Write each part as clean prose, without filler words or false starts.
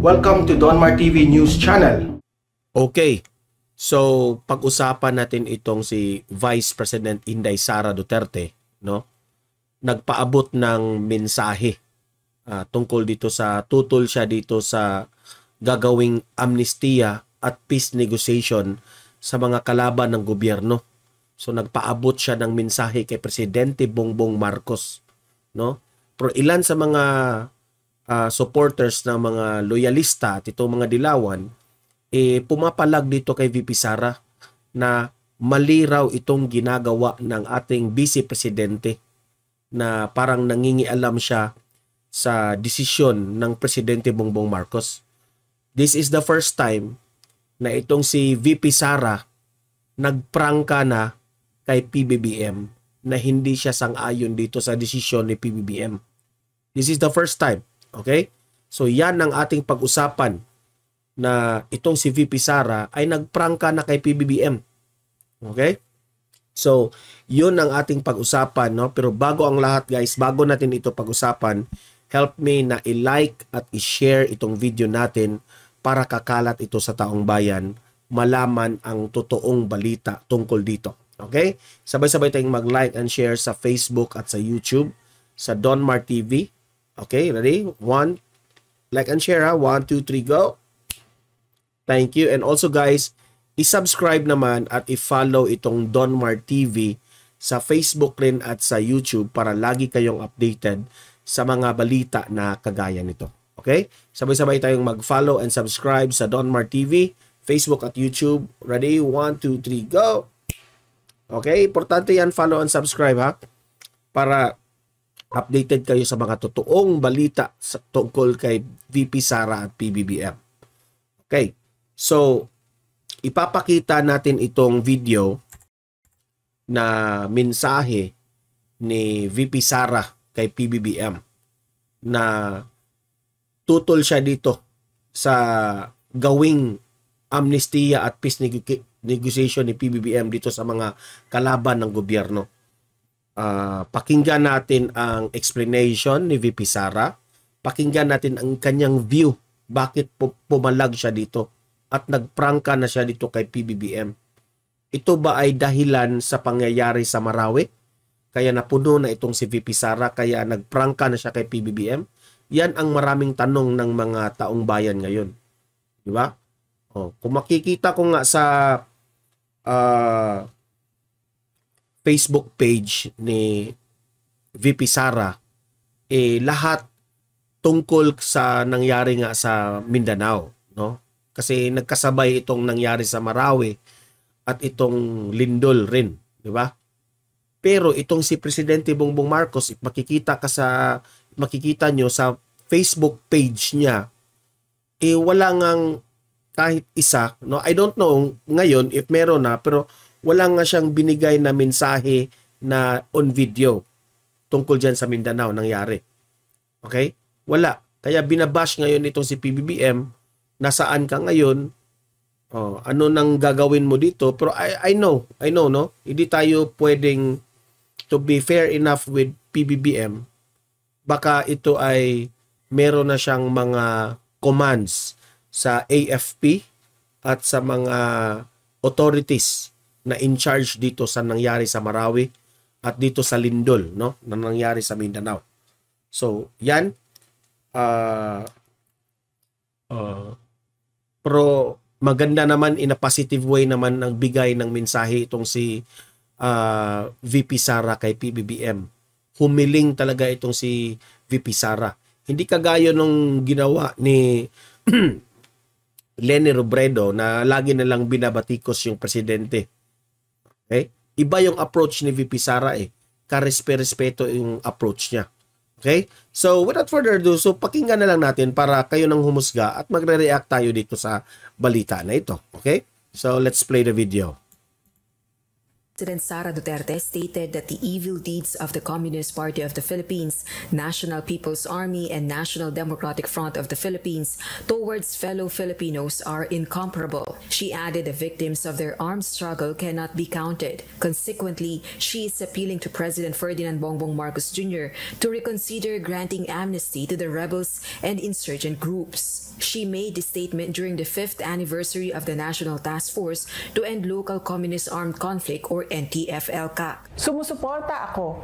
Welcome to Donmar TV News Channel. Okay, so pag-usapan natin itong si Vice President Inday Sara Duterte, no? Nagpaabot ng mensahe tungkol dito sa tutol siya dito sa gagawing amnestiya at peace negotiation sa mga kalaban ng gobyerno. So nagpaabot siya ng mensahe kay Presidente Bongbong Marcos, no? Pero ilan sa mga supporters ng mga loyalista at itong mga dilawan pumapalag dito kay VP Sara na mali raw itong ginagawa ng ating Vice Presidente, na parang nangingialam siya sa desisyon ng Presidente Bongbong Marcos. This is the first time na itong si VP Sara nagprangka na kay PBBM na hindi siya sang-ayon dito sa desisyon ni PBBM. This is the first time. Okay? So yan ang ating pag-usapan, na itong si VP Sara ay nagprangka na kay PBBM. Okay? So yun ang ating pag-usapan, no? Pero bago ang lahat guys, bago natin ito pag-usapan, help me na i-like at i-share itong video natin para kakalat ito sa taong bayan, malaman ang totoong balita tungkol dito. Okay? Sabay-sabay tayong mag-like and share sa Facebook at sa YouTube, sa Donmar TV. Okay, ready? 1, like and share ha. 1, 2, 3, go. Thank you. And also guys, i-subscribe naman at i-follow itong Donmar TV sa Facebook rin at sa YouTube para lagi kayong updated sa mga balita na kagaya nito. Okay? Sabay-sabay tayong mag-follow and subscribe sa Donmar TV, Facebook at YouTube. Ready? 1, 2, 3, go. Okay? Importante yan, follow and subscribe ha, para updated kayo sa mga totoong balita tungkol kay VP Sara at PBBM. Okay. So, ipapakita natin itong video na mensahe ni VP Sara kay PBBM na tutol siya dito sa gawing amnestiya at peace negotiation ni PBBM dito sa mga kalaban ng gobyerno. Pakinggan natin ang explanation ni VP Sara. Pakinggan natin ang kanyang view, bakit pumalag siya dito at nagprangka na siya dito kay PBBM. Ito ba ay dahilan sa pangyayari sa Marawi, kaya napuno na itong si VP Sara, kaya nagprangka na siya kay PBBM? Yan ang maraming tanong ng mga taong bayan ngayon, di ba? Kung makikita ko nga sa Facebook page ni VP Sara, lahat tungkol sa nangyari nga sa Mindanao, no? Kasi nagkasabay itong nangyari sa Marawi at itong lindol rin, di ba? Pero itong si Presidente Bongbong Marcos, makikita nyo sa Facebook page niya, wala ngang kahit isa, no? I don't know ngayon if meron na, pero wala nga siyang binigay na mensahe na on video tungkol dyan sa Mindanao nangyari. Okay? Wala. Kaya binabash ngayon itong si PBBM, nasaan ka ngayon, ano nang gagawin mo dito. Pero I know, no? Hindi tayo pwedeng, to be fair enough with PBBM, baka ito ay meron na siyang mga commands sa AFP at sa mga authorities na in charge dito sa nangyari sa Marawi at dito sa lindol, no, na nangyari sa Mindanao. So, yan. Pero maganda naman, in a positive way naman ang bigay ng mensahe itong si VP Sara kay PBBM. Humiling talaga itong si VP Sara. Hindi kagaya nung ginawa ni Leni Robredo na lagi na lang binabatikos yung presidente. Okay? Iba yung approach ni VP Sara Karespeto yung approach niya. Okay? So, without further ado, so pakinggan na lang natin para kayo nang humusga at magre-react tayo dito sa balita na ito. Okay? So, let's play the video. President Sara Duterte stated that the evil deeds of the Communist Party of the Philippines, National People's Army, and National Democratic Front of the Philippines towards fellow Filipinos are incomparable. She added the victims of their armed struggle cannot be counted. Consequently, she is appealing to President Ferdinand Bongbong Marcos Jr. to reconsider granting amnesty to the rebels and insurgent groups. She made the statement during the 5th anniversary of the National Task Force to End Local Communist Armed Conflict or NTF-ELCAC. Sumusuporta ako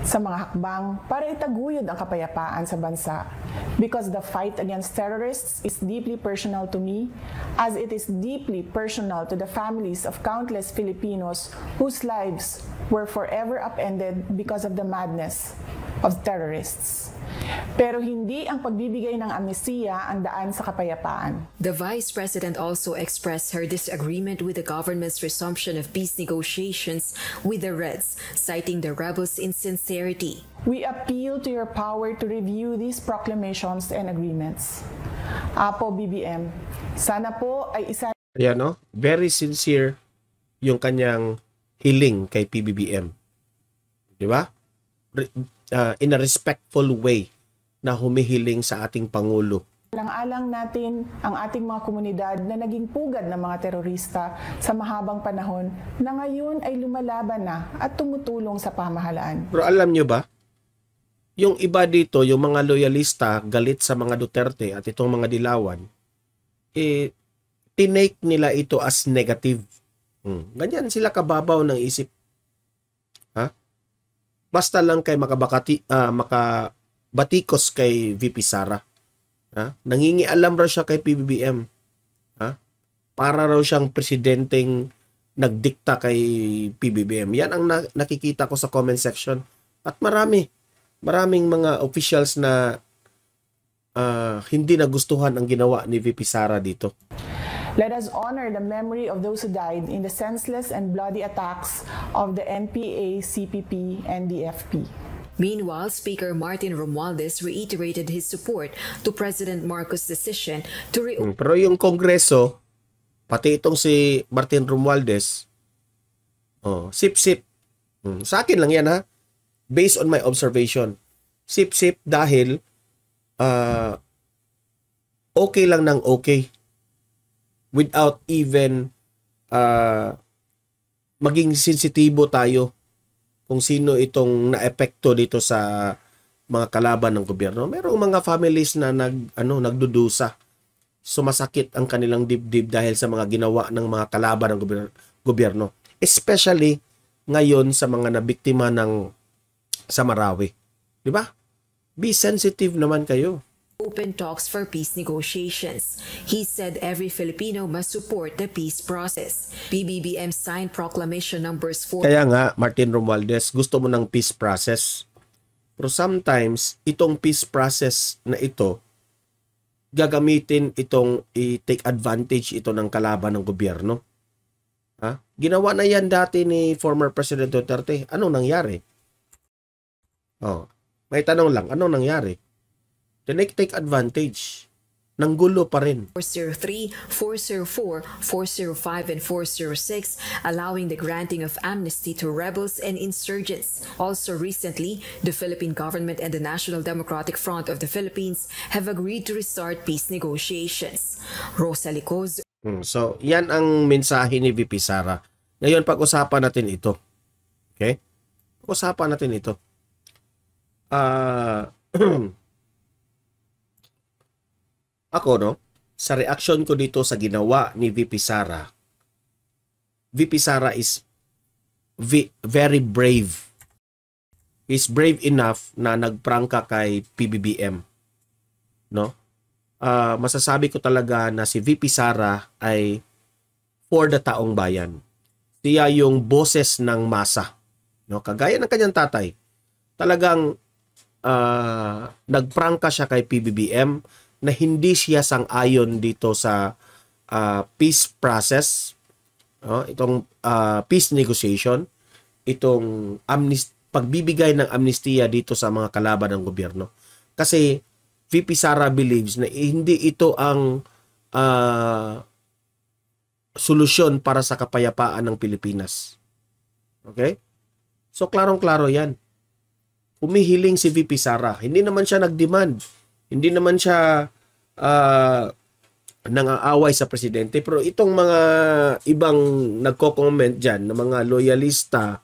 sa mga hakbang para itaguyod ang kapayapaan sa bansa because the fight against terrorists is deeply personal to me as it is deeply personal to the families of countless Filipinos whose lives were forever upended because of the madness of terrorists. Pero hindi ang pagbibigay ng amnestiya ang daan sa kapayapaan. The Vice President also expressed her disagreement with the government's resumption of peace negotiations with the Reds, citing the rebels' insincerity. We appeal to your power to review these proclamations and agreements. Apo BBM, sana po ay isa... Ayan, no? Very sincere yung kanyang hiling kay PBBM. Di ba? In a respectful way na humihiling sa ating Pangulo. Alang-alang natin ang ating mga komunidad na naging pugad ng mga terorista sa mahabang panahon na ngayon ay lumalaban na at tumutulong sa pamahalaan. Pero alam nyo ba, yung iba dito, yung mga loyalista galit sa mga Duterte at itong mga Dilawan, tinake nila ito as negative. Ganyan sila kababaw ng isip. Ha? Basta lang kay makabatikos kay VP Sara. Ha? Nangingialam raw siya kay PBBM. Ha? Para raw siyang presidenteng nagdikta kay PBBM. Yan ang nakikita ko sa comment section. At maraming mga officials na hindi nagustuhan ang ginawa ni VP Sara dito. Let us honor the memory of those who died in the senseless and bloody attacks of the NPA, CPP, and DFP. Meanwhile, Speaker Martin Romualdez reiterated his support to President Marcos' decision to Pero yung Kongreso, pati itong si Martin Romualdez, sip-sip. Sa akin lang yan, ha? Based on my observation. Sip-sip dahil okay lang ng okay. Without even maging sensitibo tayo kung sino itong naepekto dito sa mga kalaban ng gobyerno. Merong mga families na nagdudusa. Sumasakit ang kanilang dibdib dahil sa mga ginawa ng mga kalaban ng gobyerno. Especially ngayon sa mga nabiktima ng sa Marawi. Di ba? Be sensitive naman kayo. Open talks for peace negotiations. He said every Filipino must support the peace process. PBBM signed proclamation numbers 4. Kaya nga, Martin Romualdez, gusto mo ng peace process. Pero sometimes, itong peace process na ito, gagamitin itong i-take advantage ito ng kalaban ng gobyerno. Ha? Ginawa na yan dati ni former President Duterte. Anong nangyari? May tanong lang, anong nangyari? Take advantage. Nang gulo pa rin. 403, 404, 405, and 406, allowing the granting of amnesty to rebels and insurgents. Also recently, the Philippine government and the National Democratic Front of the Philippines have agreed to restart peace negotiations. Rosa Licoz. So, yan ang mensahe ni VP Sara. Ngayon, pag-usapan natin ito. Okay? Pag-usapan natin ito. Ako, sa reaction ko dito sa ginawa ni VP Sara is very brave. He's brave enough na nagprangka kay PBBM. No? Masasabi ko talaga na si VP Sara ay for the taong bayan. Siya yung boses ng masa. No? Kagaya ng kanyang tatay. Talagang nagprangka siya kay PBBM na hindi siya sang-ayon dito sa peace process, itong peace negotiation, itong pagbibigay ng amnestiya dito sa mga kalaban ng gobyerno. Kasi VP Sara believes na hindi ito ang solusyon para sa kapayapaan ng Pilipinas. Okay? So, klarong-klaro yan. Humihiling si VP Sara. Hindi naman siya nag-demand. Hindi naman siya nang-aaway sa presidente. Pero itong mga ibang nagko-comment dyan, na mga loyalista,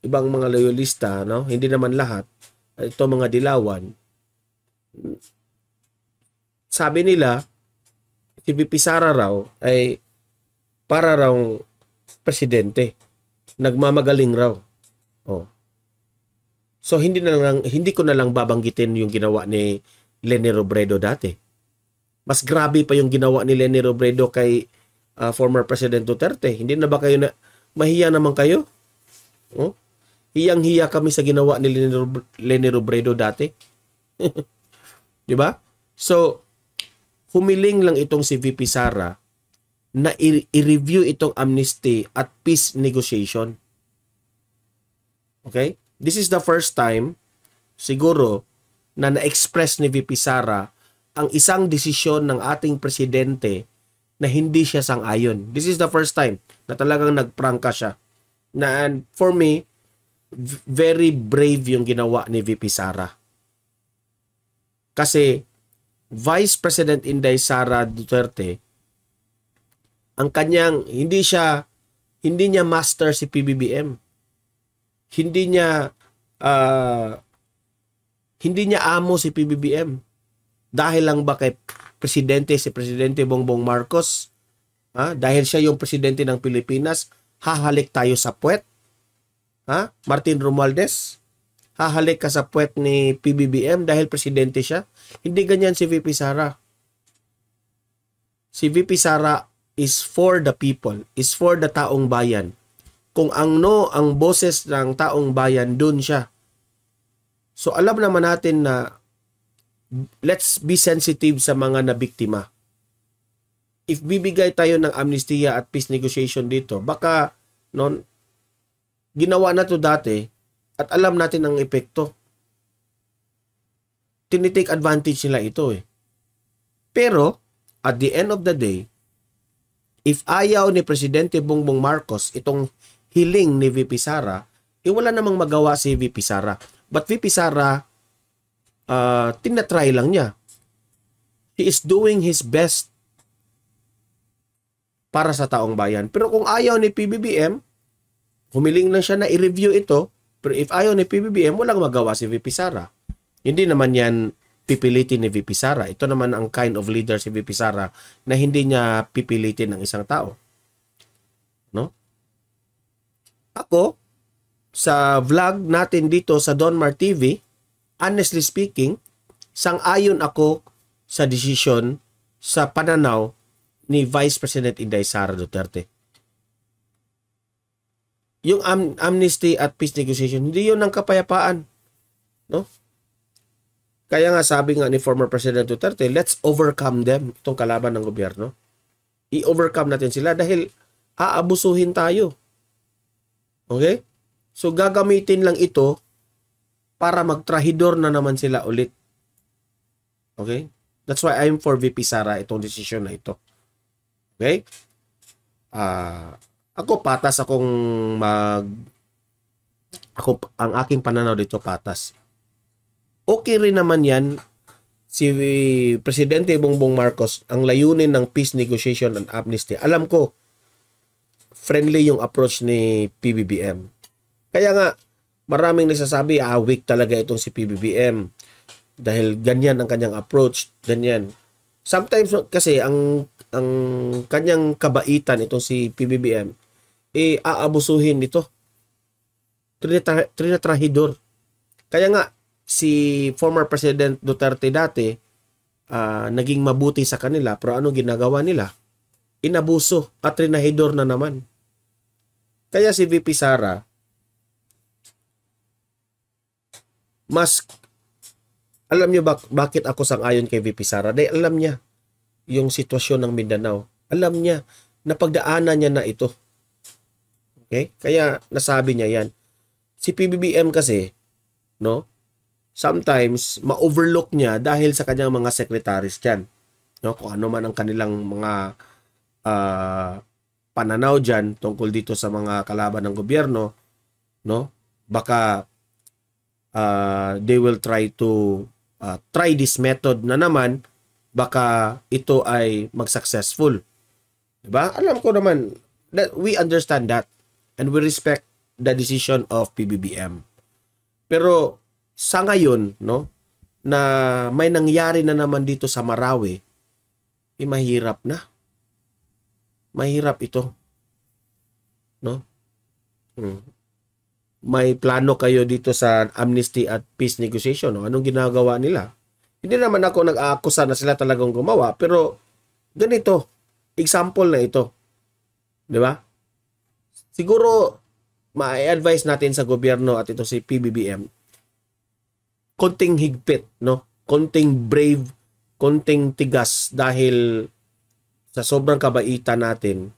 ibang mga loyalista, no? Hindi naman lahat, ito mga dilawan, sabi nila, si VP Sara raw ay para raw presidente. Nagmamagaling raw. Oh. So hindi ko na lang babanggitin yung ginawa ni Leni Robredo dati. Mas grabe pa yung ginawa ni Leni Robredo kay former President Duterte. Hindi na ba kayo mahiya naman kayo? Oh? Hiyang-hiya kami sa ginawa ni Leni Robredo dati. 'Di ba? So humiling lang itong si VP Sara na i-review itong amnesty at peace negotiation. Okay? This is the first time siguro na na-express ni VP Sara ang isang desisyon ng ating presidente na hindi siya sang-ayon. This is the first time na talagang nagprangka siya. And for me, very brave yung ginawa ni VP Sara. Kasi Vice President Inday Sara Duterte, ang kanyang hindi niya master si PBBM. Hindi niya amo si PBBM. Dahil lang ba kay si Presidente Bongbong Marcos, dahil siya yung presidente ng Pilipinas, hahalik tayo sa puwet? Martin Romualdez, hahalik ka sa puwet ni PBBM dahil presidente siya? Hindi ganyan si VP Sara. Si VP Sara is for the people, is for the taong bayan. Kung ang boses ng taong bayan, dun siya. So alam naman natin na let's be sensitive sa mga nabiktima. If bibigay tayo ng amnestia at peace negotiation dito, baka ginawa na to dati at alam natin ang epekto. Tinitake advantage nila ito eh. Pero, at the end of the day, if ayaw ni Presidente Bongbong Marcos itong hiling ni VP Sara, wala namang magawa si VP Sara. But VP Sara, tinatry lang niya. He is doing his best para sa taong bayan. Pero kung ayaw ni PBBM, humiling lang siya na i-review ito. Pero if ayaw ni PBBM, walang magawa si VP Sara. Hindi naman yan pipilitin ni VP Sara. Ito naman ang kind of leader si VP Sara na hindi niya pipilitin ng isang tao. No? Ako, sa vlog natin dito sa Donmar TV, honestly speaking, sang-ayon ako sa desisyon sa pananaw ni Vice President Inday Sara Duterte. Yung amnesty at peace negotiation, hindi yun ang kapayapaan. No? Kaya nga sabi nga ni former President Duterte, let's overcome them, itong kalaban ng gobyerno. I-overcome natin sila dahil aabusuhin tayo. Okay? So gagamitin lang ito para magtrahidor na naman sila ulit. Okay? That's why I'm for VP Sara itong decision na ito. Okay? Ako patas ang aking pananaw dito patas. Okay rin naman yan si Presidente Bongbong Marcos ang layunin ng peace negotiation and amnesty. Alam ko friendly yung approach ni PBBM. Kaya nga maraming nagsasabi weak talaga itong si PBBM dahil ganyan ang kanyang approach, ganyan. Sometimes kasi ang kanyang kabaitan itong si PBBM aabusuhin nito. Trinatrahidor. Kaya nga si former President Duterte dati naging mabuti sa kanila pero ano ginagawa nila? Inabuso at trinahidor na naman. Kaya si VP Sara mas alam niyo bakit ako sang-ayon kay VP Sara? Dahil alam niya yung sitwasyon ng Mindanao. Alam niya na pagdaanan niya na ito. Okay? Kaya nasabi niya yan. Si PBBM kasi, no? Sometimes ma-overlook niya dahil sa kanyang mga secretaries diyan. No? Kung ano man ang kanilang mga pananaw diyan tungkol dito sa mga kalaban ng gobyerno, no? Baka they will try to try this method na naman, baka ito ay mag-successful. Diba? Alam ko naman that we understand that and we respect the decision of PBBM. Pero sa ngayon, no, na may nangyari na naman dito sa Marawi, mahirap na. Mahirap ito. No? May plano kayo dito sa amnesty at peace negotiation, no? Anong ginagawa nila? Hindi naman ako nag-aakusa na sila talagang gumawa, pero ganito, example na ito. 'Di ba? Siguro ma-advise natin sa gobyerno at ito si PBBM, konting higpit, no? Konting brave, konting tigas, dahil sa sobrang kabaitan natin,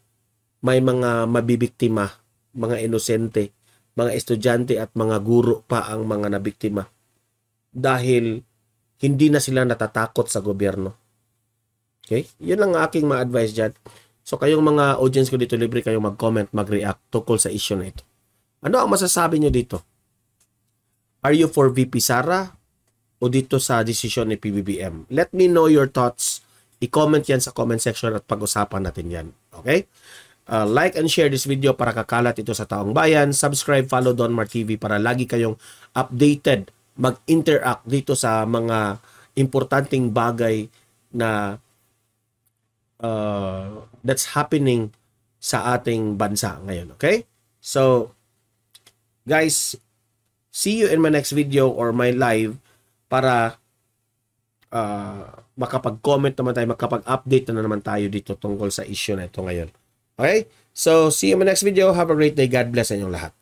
may mga mabibiktima, mga inosente, mga estudyante at mga guro pa ang mga nabiktima. Dahil hindi na sila natatakot sa gobyerno. Okay? Yun ang aking ma-advise dyan. So kayong mga audience ko dito, libre kayong mag-comment, mag-react tungkol sa issue na ito. Ano ang masasabi nyo dito? Are you for VP Sara o dito sa decision ni PBBM? Let me know your thoughts. I-comment yan sa comment section at pag-usapan natin yan. Okay? Like and share this video para kakalat ito sa taong bayan. Subscribe, follow Donmar TV para lagi kayong updated, mag-interact dito sa mga importanteng bagay na that's happening sa ating bansa ngayon. Okay? So, guys, see you in my next video or my live para makapag-comment naman tayo, makapag-update na naman tayo dito tungkol sa issue na ito ngayon. Okay? So, see you in my next video. Have a great day. God bless sa inyong lahat.